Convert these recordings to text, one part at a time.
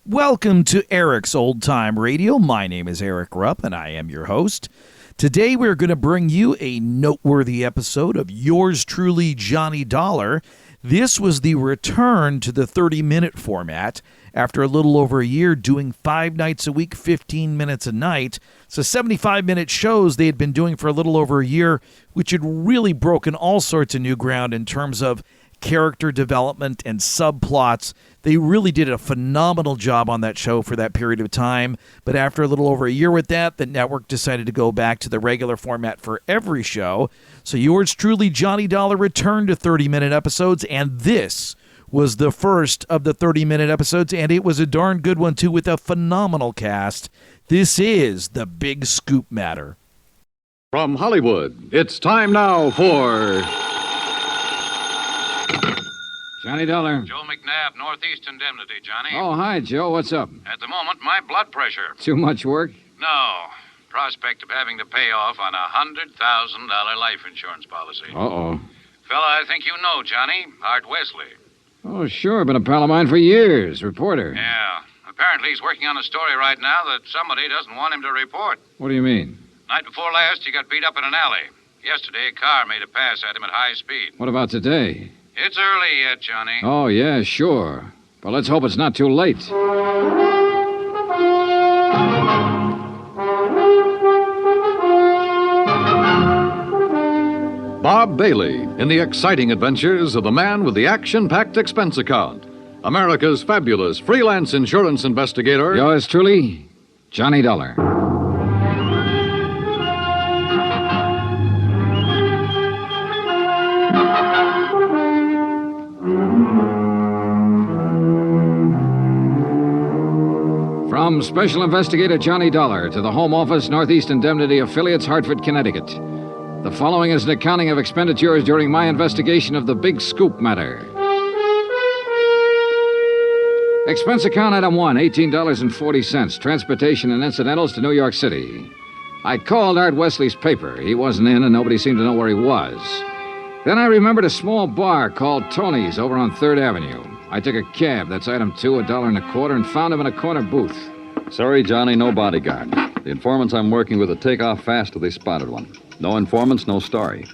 Welcome to Erik's Old Time Radio. My name is Erik Rupp, and I am your host. Today, we're going to bring you a noteworthy episode of yours truly, Johnny Dollar. This was the return to the 30-minute format after a little over a year doing 5 nights a week, 15 minutes a night. So 75-minute shows they had been doing for a little over a year, which had really broken all sorts of new ground in terms of character development and subplots. They really did a phenomenal job on that show for that period of time. But after a little over a year with that, the network decided to go back to the regular format for every show. So yours truly, Johnny Dollar, returned to 30-minute episodes, and this was the first of the 30-minute episodes, and it was a darn good one, too, with a phenomenal cast. This is The Big Scoop Matter. From Hollywood, it's time now for... Johnny Dollar. Joe McNabb, Northeast Indemnity, Johnny. Oh, hi, Joe. What's up? At the moment, my blood pressure. Too much work? No. Prospect of having to pay off on a $100,000 life insurance policy. Uh-oh. Fella I think you know, Johnny, Art Wesley. Oh, sure. Been a pal of mine for years. Reporter. Yeah. Apparently he's working on a story right now that somebody doesn't want him to report. What do you mean? Night before last, he got beat up in an alley. Yesterday, a car made a pass at him at high speed. What about today? It's early yet, Johnny. Oh, yeah, sure. But let's hope it's not too late. Bob Bailey in the exciting adventures of the man with the action-packed expense account. America's fabulous freelance insurance investigator. Yours truly, Johnny Dollar. From Special Investigator Johnny Dollar to the Home Office, Northeast Indemnity Affiliates, Hartford, Connecticut. The following is an accounting of expenditures during my investigation of the Big Scoop Matter. Expense account item 1, $18.40, transportation and incidentals to New York City. I called Art Wesley's paper. He wasn't in, and nobody seemed to know where he was. Then I remembered a small bar called Tony's over on 3rd Avenue. I took a cab, that's item 2, $1.25, and found him in a corner booth. Sorry, Johnny, no bodyguard. The informants I'm working with will take off fast till they spotted one. No informants, no story.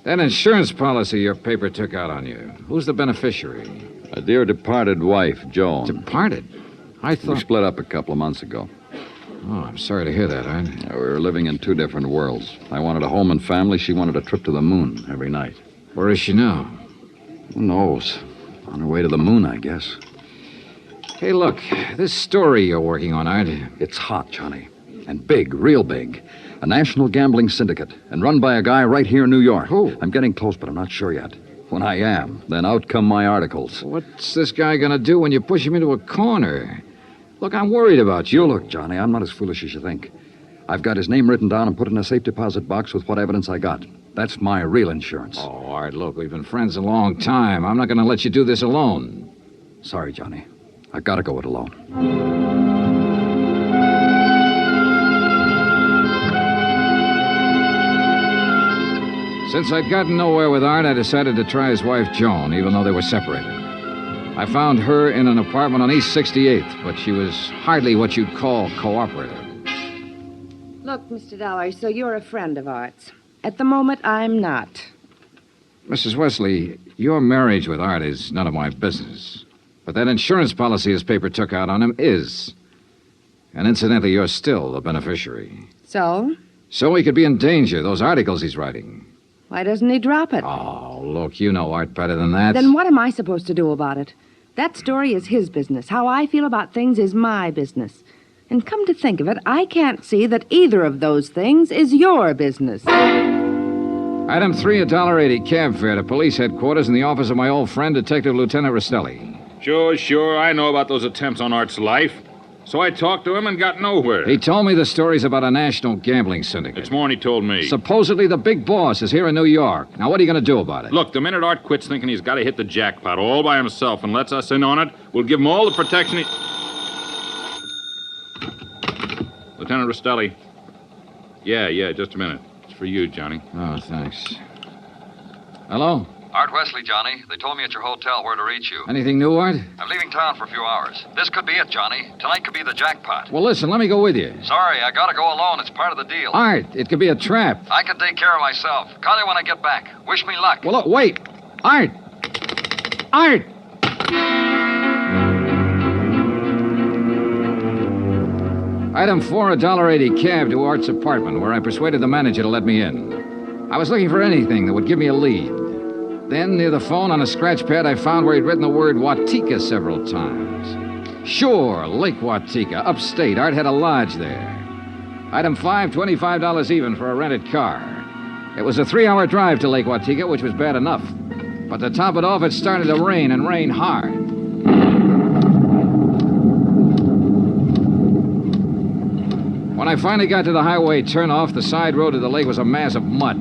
That insurance policy your paper took out on you, who's the beneficiary? A dear departed wife, Joan. Departed? I We thought... split up a couple of months ago. Oh, I'm sorry to hear that, Art. We were living in 2 different worlds. I wanted a home and family. She wanted a trip to the moon every night. Where is she now? Who knows? On her way to the moon, I guess. Hey, look, this story you're working on, Art. It's hot, Johnny. And big, real big. A national gambling syndicate. And run by a guy right here in New York. Who? I'm getting close, but I'm not sure yet. When I am, then out come my articles. What's this guy gonna do when you push him into a corner? Look, I'm worried about you. You look, Johnny, I'm not as foolish as you think. I've got his name written down and put in a safe deposit box with what evidence I got. That's my real insurance. Oh, Art, look, we've been friends a long time. I'm not gonna let you do this alone. Sorry, Johnny. I've got to go it alone. Since I'd gotten nowhere with Art, I decided to try his wife, Joan, even though they were separated. I found her in an apartment on East 68th, but she was hardly what you'd call cooperative. Look, Mr. Dollar, so you're a friend of Art's. At the moment, I'm not. Mrs. Wesley, your marriage with Art is none of my business. But that insurance policy his paper took out on him is. And incidentally, you're still the beneficiary. So? So he could be in danger, those articles he's writing. Why doesn't he drop it? Oh, look, you know Art better than that. Then what am I supposed to do about it? That story is his business. How I feel about things is my business. And come to think of it, I can't see that either of those things is your business. Item 3, $1.80 cab fare to police headquarters in the office of my old friend, Detective Lieutenant Rostelli. Sure. I know about those attempts on Art's life. So I talked to him and got nowhere. He told me the stories about a national gambling syndicate. It's more than he told me. Supposedly the big boss is here in New York. Now, what are you going to do about it? Look, the minute Art quits thinking he's got to hit the jackpot all by himself and lets us in on it, we'll give him all the protection he... Lieutenant Rostelli. Yeah, just a minute. It's for you, Johnny. Oh, thanks. Hello? Art Wesley, Johnny. They told me at your hotel where to reach you. Anything new, Art? I'm leaving town for a few hours. This could be it, Johnny. Tonight could be the jackpot. Well, listen, let me go with you. Sorry, I gotta go alone. It's part of the deal. Art, it could be a trap. I can take care of myself. Call you when I get back. Wish me luck. Well, look, wait. Art! Art! Item 4, $1.80 cab to Art's apartment, where I persuaded the manager to let me in. I was looking for anything that would give me a lead. Then, near the phone on a scratch pad, I found where he'd written the word Watika several times. Sure, Lake Watika, upstate. Art had a lodge there. Item 5, $25 even for a rented car. It was a 3-hour drive to Lake Watika, which was bad enough. But to top it off, it started to rain, and rain hard. When I finally got to the highway turnoff, the side road to the lake was a mass of mud.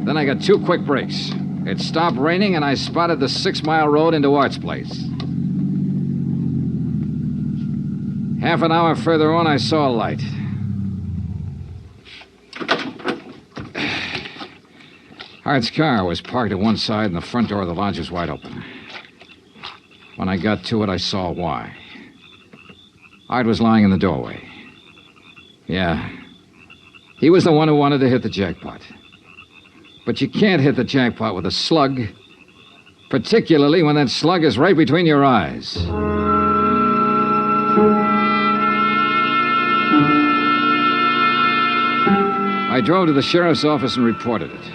Then I got 2 quick breaks. It stopped raining, and I spotted the 6-mile road into Art's place. Half an hour further on, I saw a light. Art's car was parked at one side, and the front door of the lodge was wide open. When I got to it, I saw why. Art was lying in the doorway. Yeah. He was the one who wanted to hit the jackpot. But you can't hit the jackpot with a slug, particularly when that slug is right between your eyes. I drove to the sheriff's office and reported it.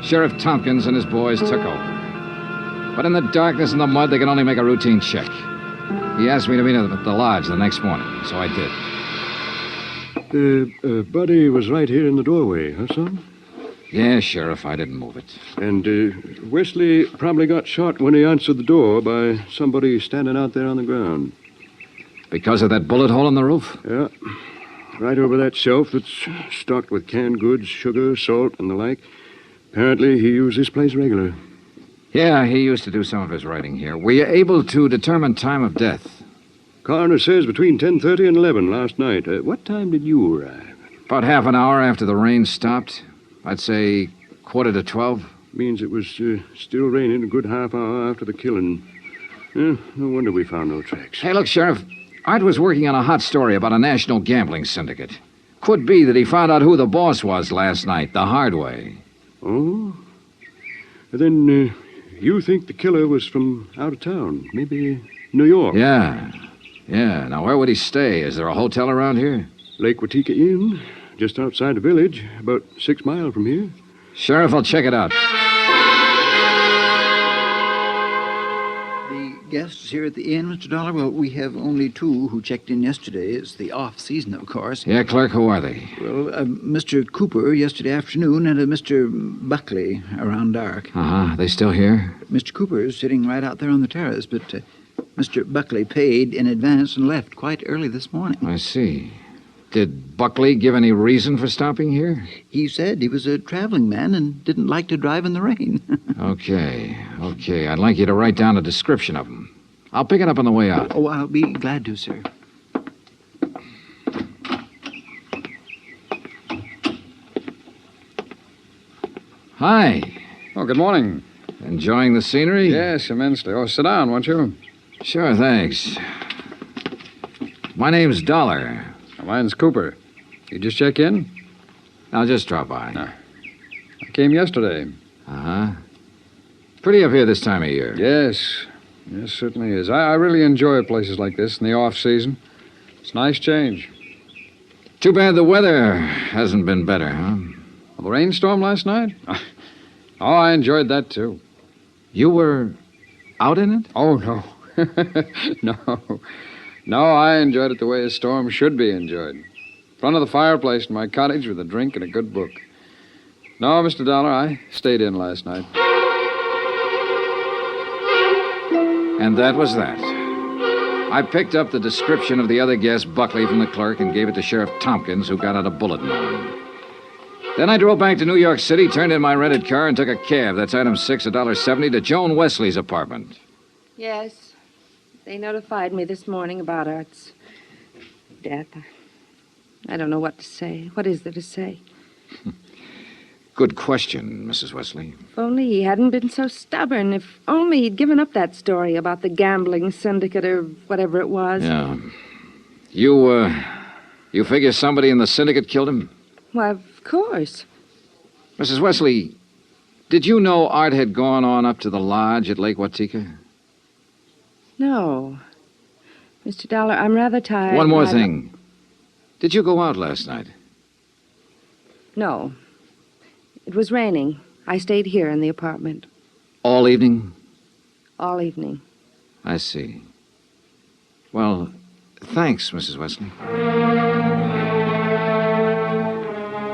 Sheriff Tompkins and his boys took over. But in the darkness and the mud, they could only make a routine check. He asked me to meet him at the lodge the next morning, so I did. Buddy was right here in the doorway, huh, son? Yeah, Sheriff, I didn't move it. And Wesley probably got shot when he answered the door by somebody standing out there on the ground. Because of that bullet hole in the roof? Yeah. Right over that shelf that's stocked with canned goods, sugar, salt, and the like. Apparently, he used this place regular. Yeah, he used to do some of his writing here. Were you able to determine time of death? Coroner says between 10:30 and 11 last night. What time did you arrive? About half an hour after the rain stopped. I'd say 11:45. Means it was still raining a good half hour after the killing. No wonder we found no tracks. Hey, look, Sheriff. Art was working on a hot story about a national gambling syndicate. Could be that he found out who the boss was last night, the hard way. Oh? Then you think the killer was from out of town? Maybe New York? Yeah. Now, where would he stay? Is there a hotel around here? Lake Watika Inn, just outside the village, about 6 miles from here. Sheriff, I'll check it out. The guests here at the inn, Mr. Dollar? Well, we have only 2 who checked in yesterday. It's the off-season, of course. Yeah, clerk, who are they? Well, Mr. Cooper yesterday afternoon and Mr. Buckley around dark. Uh-huh. They still here? Mr. Cooper is sitting right out there on the terrace, but Mr. Buckley paid in advance and left quite early this morning. I see. Did Buckley give any reason for stopping here? He said he was a traveling man and didn't like to drive in the rain. Okay. I'd like you to write down a description of him. I'll pick it up on the way out. Oh, I'll be glad to, sir. Hi. Oh, good morning. Enjoying the scenery? Yes, immensely. Oh, sit down, won't you? Sure, thanks. My name's Dollar. Mine's Cooper. You just check in? I'll just drop by. No. I came yesterday. Uh-huh. Pretty up here this time of year. Yes, certainly is. I really enjoy places like this in the off-season. It's a nice change. Too bad the weather hasn't been better, huh? Well, the rainstorm last night? Oh, I enjoyed that, too. You were out in it? Oh, no. No, I enjoyed it the way a storm should be enjoyed. In front of the fireplace in my cottage with a drink and a good book. No, Mr. Dollar, I stayed in last night. And that was that. I picked up the description of the other guest, Buckley, from the clerk and gave it to Sheriff Tompkins, who got out a bulletin on him. Then I drove back to New York City, turned in my rented car, and took a cab. That's item 6, $1.70, to Joan Wesley's apartment. Yes. They notified me this morning about Art's death. I don't know what to say. What is there to say? Good question, Mrs. Wesley. If only he hadn't been so stubborn. If only he'd given up that story about the gambling syndicate or whatever it was. Yeah. You figure somebody in the syndicate killed him? Why, of course. Mrs. Wesley, did you know Art had gone on up to the lodge at Lake Watika? No. Mr. Dollar, I'm rather tired. One more thing. Did you go out last night? No. It was raining. I stayed here in the apartment. All evening? All evening. I see. Well, thanks, Mrs. Wesley.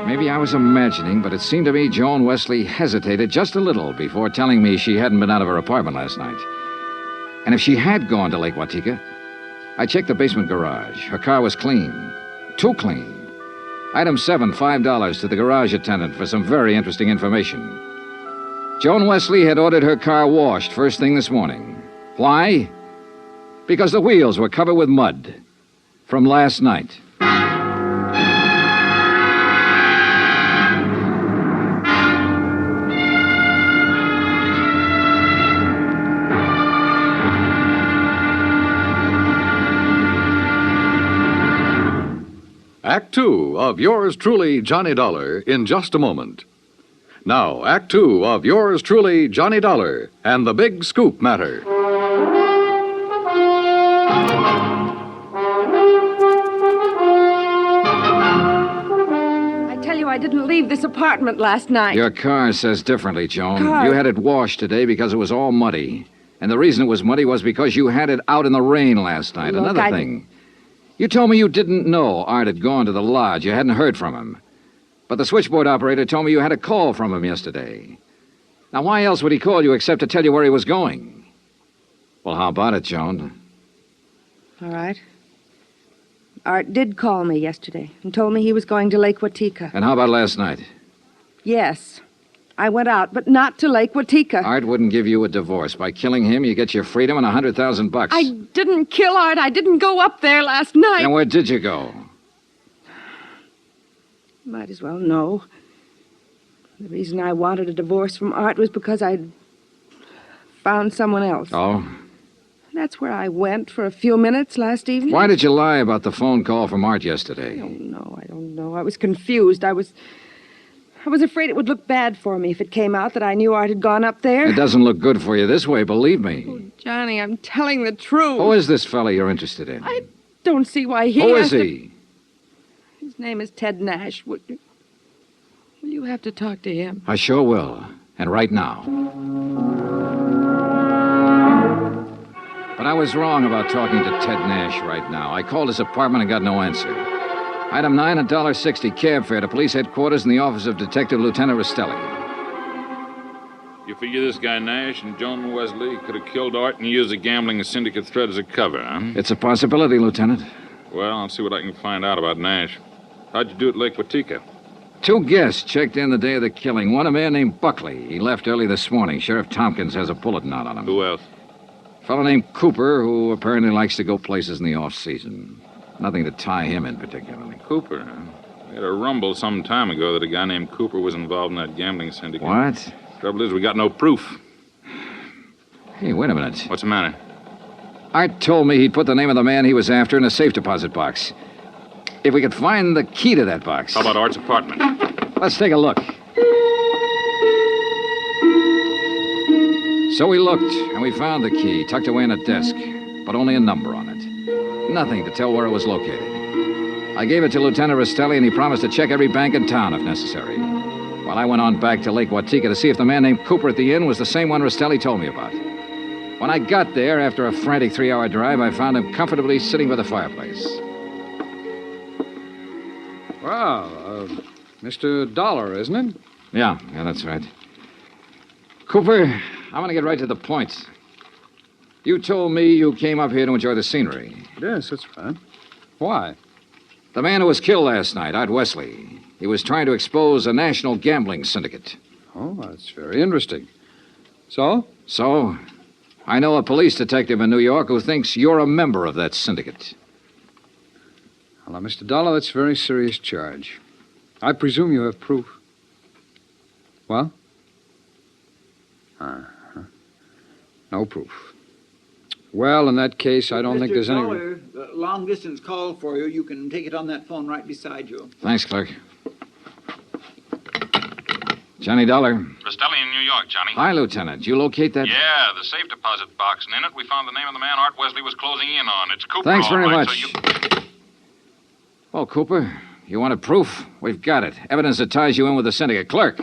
Maybe I was imagining, but it seemed to me Joan Wesley hesitated just a little before telling me she hadn't been out of her apartment last night. And if she had gone to Lake Watika, I checked the basement garage. Her car was clean. Too clean. Item 7, $5 to the garage attendant for some very interesting information. Joan Wesley had ordered her car washed first thing this morning. Why? Because the wheels were covered with mud from last night. Act Two of Yours Truly, Johnny Dollar, in just a moment. Now, Act Two of Yours Truly, Johnny Dollar, and the Big Scoop Matter. I tell you, I didn't leave this apartment last night. Your car says differently, Joan. Car? You had it washed today because it was all muddy. And the reason it was muddy was because you had it out in the rain last night. Look, Another thing. You told me you didn't know Art had gone to the lodge. You hadn't heard from him. But the switchboard operator told me you had a call from him yesterday. Now, why else would he call you except to tell you where he was going? Well, how about it, Joan? All right. Art did call me yesterday and told me he was going to Lake Watika. And how about last night? Yes. I went out, but not to Lake Watika. Art wouldn't give you a divorce. By killing him, you get your freedom and $100,000. I didn't kill Art. I didn't go up there last night. And where did you go? Might as well know. The reason I wanted a divorce from Art was because I'd found someone else. Oh? That's where I went for a few minutes last evening. Why did you lie about the phone call from Art yesterday? I don't know. I was confused. I was afraid it would look bad for me if it came out that I knew Art had gone up there. It doesn't look good for you this way, believe me. Oh, Johnny, I'm telling the truth. Who is this fella you're interested in? I don't see why he Who has is he? His name is Ted Nash. Will you have to talk to him? I sure will. And right now. But I was wrong about talking to Ted Nash right now. I called his apartment and got no answer. Item 9, $1.60 cab fare to police headquarters in the office of Detective Lieutenant Rastelli. You figure this guy Nash and Joan Wesley could have killed Art and used the gambling syndicate threat as a cover, huh? It's a possibility, Lieutenant. Well, I'll see what I can find out about Nash. How'd you do at Lake Watika? 2 guests checked in the day of the killing. One, a man named Buckley. He left early this morning. Sheriff Tompkins has a bulletin out on him. Who else? A fellow named Cooper, who apparently likes to go places in the off-season. Nothing to tie him in particularly. Cooper, huh? We had a rumble some time ago that a guy named Cooper was involved in that gambling syndicate. What? Trouble is, we got no proof. Hey, wait a minute. What's the matter? Art told me he'd put the name of the man he was after in a safe deposit box. If we could find the key to that box. How about Art's apartment? Let's take a look. So we looked, and we found the key tucked away in a desk, but only a number on it. Nothing to tell where it was located. I gave it to Lieutenant Rastelli, and he promised to check every bank in town if necessary. While I went on back to Lake Watika to see if the man named Cooper at the inn was the same one Rastelli told me about. When I got there, after a frantic 3-hour drive, I found him comfortably sitting by the fireplace. Wow, Mr. Dollar, isn't it? Yeah, that's right. Cooper, I want to get right to the point. You told me you came up here to enjoy the scenery. Yes, that's right. Why? The man who was killed last night, Art Wesley, he was trying to expose a national gambling syndicate. Oh, that's very interesting. So? So, I know a police detective in New York who thinks you're a member of that syndicate. Well, now, Mr. Dollar, that's a very serious charge. I presume you have proof. Well? Uh-huh. No proof. Well, in that case, I don't think there's any... Dollar, the long-distance call for you. You can take it on that phone right beside you. Thanks, clerk. Johnny Dollar. Rastelli in New York, Johnny. Hi, Lieutenant. You locate that? Yeah, the safe deposit box, and in it we found the name of the man Art Wesley was closing in on. It's Cooper. Thanks all very right, much. So you... Well, Cooper, you wanted proof? We've got it. Evidence that ties you in with the syndicate. Clerk.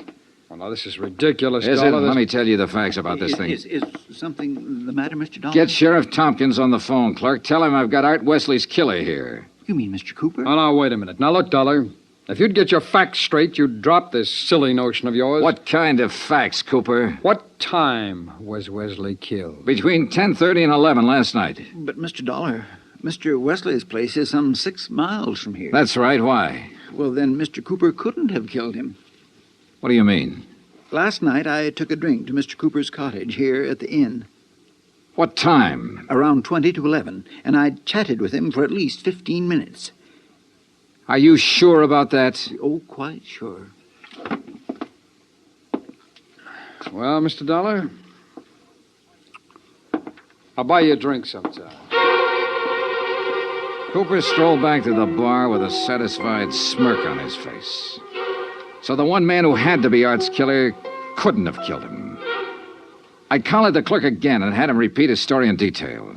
Well, now, this is ridiculous, Is it? Dollar. Let me tell you the facts about this thing. Is something the matter, Mr. Dollar? Get Sheriff Tompkins on the phone, clerk. Tell him I've got Art Wesley's killer here. You mean Mr. Cooper? Oh, now, wait a minute. Now, look, Dollar. If you'd get your facts straight, you'd drop this silly notion of yours. What kind of facts, Cooper? What time was Wesley killed? Between 10:30 and 11 last night. But, Mr. Dollar, Mr. Wesley's place is some 6 miles from here. That's right. Why? Well, then Mr. Cooper couldn't have killed him. What do you mean? Last night, I took a drink to Mr. Cooper's cottage here at the inn. What time? Around 20 to 11, and I chatted with him for at least 15 minutes. Are you sure about that? Oh, quite sure. Well, Mr. Dollar, I'll buy you a drink sometime. Cooper strolled back to the bar with a satisfied smirk on his face. So the one man who had to be Art's killer couldn't have killed him. I collared the clerk again and had him repeat his story in detail.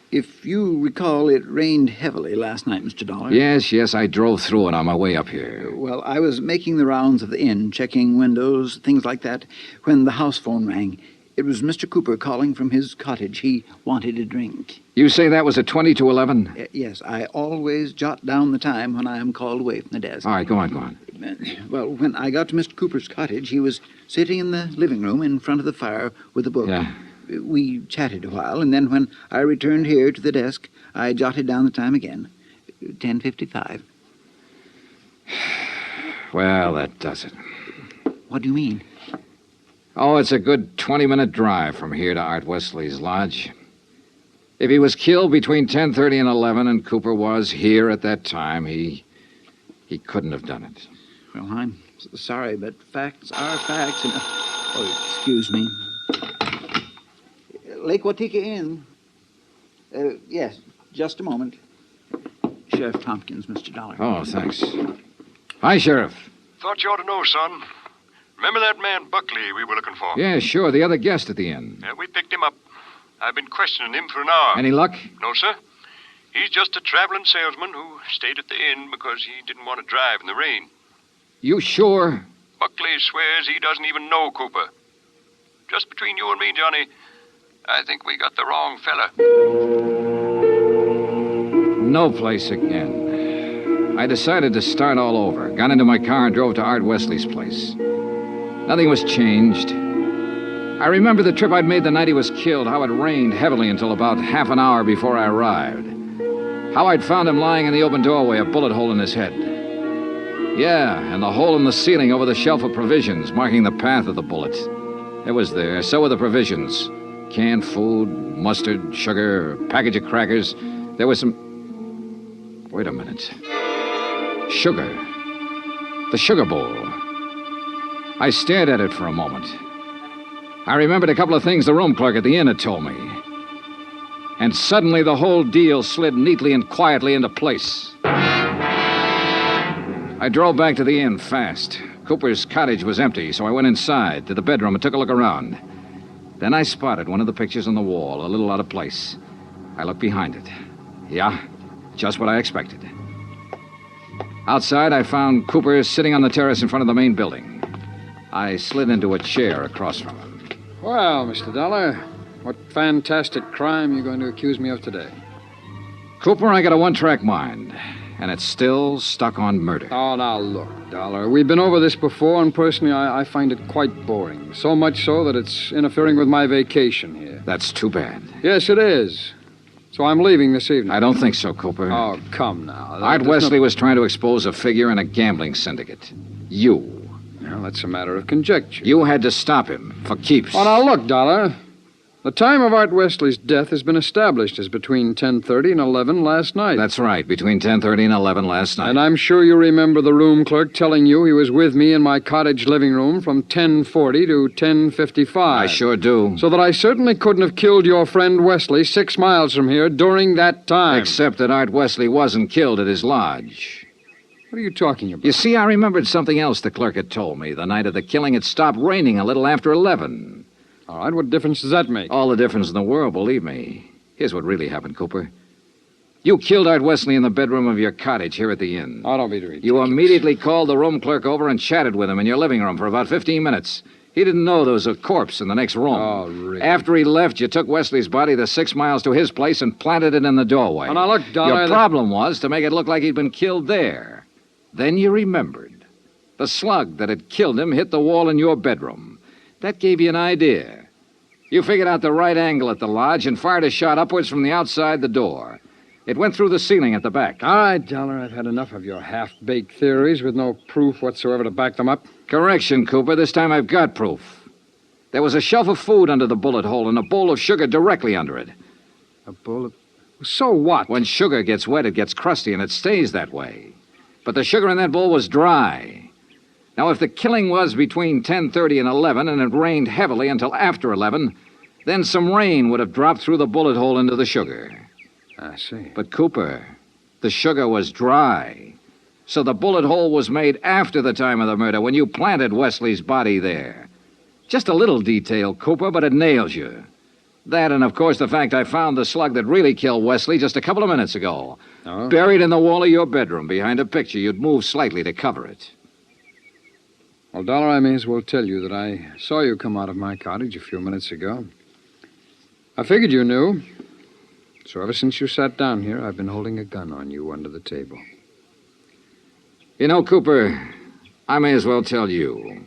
If you recall, it rained heavily last night, Mr. Dollar. Yes, I drove through it on my way up here. Well, I was making the rounds of the inn, checking windows, things like that, when the house phone rang. It was Mr. Cooper calling from his cottage. He wanted a drink. You say that was at 20 to 11? Yes, I always jot down the time when I am called away from the desk. All right, go on. Well, when I got to Mr. Cooper's cottage, he was sitting in the living room in front of the fire with a book. Yeah. We chatted a while, and then when I returned here to the desk, I jotted down the time again. 10:55. Well, that does it. What do you mean? Oh, it's a good 20-minute drive from here to Art Wesley's lodge. If he was killed between 10:30 and 11 and Cooper was here at that time, he couldn't have done it. Well, I'm sorry, but facts are facts. And... Oh, excuse me. Lake Watika Inn. Yes, just a moment. Sheriff Tompkins, Mr. Dollar. Oh, thanks. Hi, Sheriff. Thought you ought to know, son. Remember that man Buckley we were looking for? Yeah, sure, the other guest at the inn. Yeah, we picked him up. I've been questioning him for an hour. Any luck? No, sir. He's just a traveling salesman who stayed at the inn because he didn't want to drive in the rain. You sure? Buckley swears he doesn't even know Cooper. Just between you and me, Johnny, I think we got the wrong fella. No place again. I decided to start all over. Got into my car and drove to Art Wesley's place. Nothing was changed. I remember the trip I'd made the night he was killed, how it rained heavily until about half an hour before I arrived. How I'd found him lying in the open doorway, a bullet hole in his head. Yeah, and the hole in the ceiling over the shelf of provisions, marking the path of the bullet. It was there. So were the provisions. Canned food, mustard, sugar, a package of crackers. There was some... Wait a minute. Sugar. The sugar bowl. I stared at it for a moment. I remembered a couple of things the room clerk at the inn had told me. And suddenly the whole deal slid neatly and quietly into place. I drove back to the inn fast. Cooper's cottage was empty, so I went inside to the bedroom and took a look around. Then I spotted one of the pictures on the wall, a little out of place. I looked behind it. Yeah, just what I expected. Outside, I found Cooper sitting on the terrace in front of the main building. I slid into a chair across from him. Well, Mr. Dollar, what fantastic crime are you going to accuse me of today? Cooper, I got a one-track mind, and it's still stuck on murder. Oh, now look, Dollar. We've been over this before, and personally, I find it quite boring. So much so that it's interfering with my vacation here. That's too bad. Yes, it is. So I'm leaving this evening. I don't think so, Cooper. Oh, come now. Art Wesley was trying to expose a figure in a gambling syndicate. You. Well, that's a matter of conjecture. You had to stop him for keeps. Oh, now look, Dollar. The time of Art Wesley's death has been established as between 10:30 and 11 last night. That's right, between 10:30 and 11 last night. And I'm sure you remember the room clerk telling you he was with me in my cottage living room from 10:40 to 10:55. I sure do. So that I certainly couldn't have killed your friend Wesley 6 miles from here during that time. Except that Art Wesley wasn't killed at his lodge. What are you talking about? You see, I remembered something else the clerk had told me. The night of the killing, it stopped raining a little after 11. All right, what difference does that make? All the difference in the world, believe me. Here's what really happened, Cooper. You killed Art Wesley in the bedroom of your cottage here at the inn. Oh, don't be ridiculous. You immediately called the room clerk over and chatted with him in your living room for about 15 minutes. He didn't know there was a corpse in the next room. Oh, really? After he left, you took Wesley's body the 6 miles to his place and planted it in the doorway. Oh, now look, Dollar... Your problem was to make it look like he'd been killed there. Then you remembered. The slug that had killed him hit the wall in your bedroom. That gave you an idea. You figured out the right angle at the lodge and fired a shot upwards from the outside the door. It went through the ceiling at the back. All right, Dollar, I've had enough of your half-baked theories with no proof whatsoever to back them up. Correction, Cooper. This time I've got proof. There was a shelf of food under the bullet hole and a bowl of sugar directly under it. A bowl of... So what? When sugar gets wet, it gets crusty, and it stays that way. But the sugar in that bowl was dry. Now, if the killing was between 10:30 and 11, and it rained heavily until after 11, then some rain would have dropped through the bullet hole into the sugar. I see. But, Cooper, the sugar was dry. So the bullet hole was made after the time of the murder, when you planted Wesley's body there. Just a little detail, Cooper, but it nails you. That, and of course, the fact I found the slug that really killed Wesley just a couple of minutes ago. Oh? Buried in the wall of your bedroom behind a picture you'd moved slightly to cover it. Well, Dollar, I may as well tell you that I saw you come out of my cottage a few minutes ago. I figured you knew. So ever since you sat down here, I've been holding a gun on you under the table. You know, Cooper, I may as well tell you.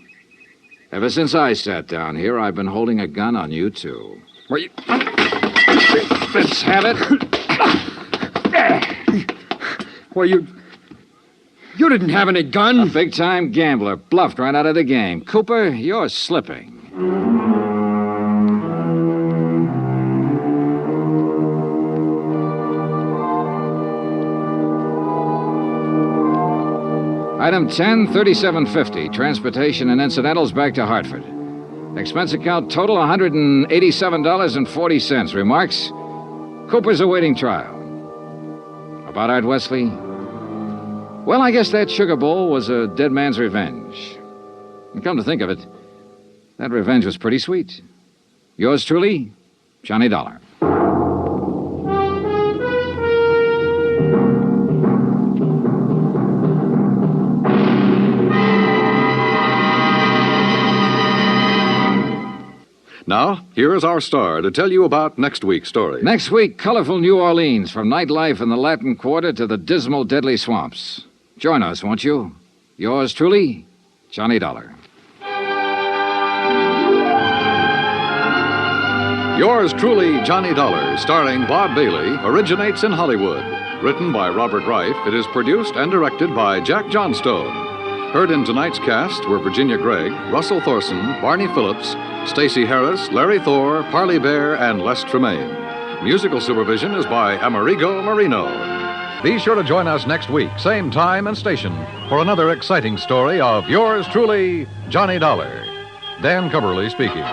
Ever since I sat down here, I've been holding a gun on you, too. Well, you... Let's have it. Well, you didn't have any gun. A big-time gambler bluffed right out of the game. Cooper, you're slipping. Item 10, $37.50. Transportation and incidentals back to Hartford. Expense account total $187.40. Remarks? Cooper's awaiting trial. About Art Wesley? Well, I guess that sugar bowl was a dead man's revenge. And come to think of it, that revenge was pretty sweet. Yours truly, Johnny Dollar. Now, here is our star to tell you about next week's story. Next week, colorful New Orleans, from nightlife in the Latin Quarter to the dismal, deadly swamps. Join us, won't you? Yours truly, Johnny Dollar. Yours truly, Johnny Dollar, starring Bob Bailey, originates in Hollywood. Written by Robert Reif, it is produced and directed by Jack Johnstone. Heard in tonight's cast were Virginia Gregg, Russell Thorson, Barney Phillips, Stacey Harris, Larry Thor, Parley Bear, and Les Tremaine. Musical supervision is by Amerigo Marino. Be sure to join us next week, same time and station, for another exciting story of yours truly, Johnny Dollar. Dan Cubberly speaking.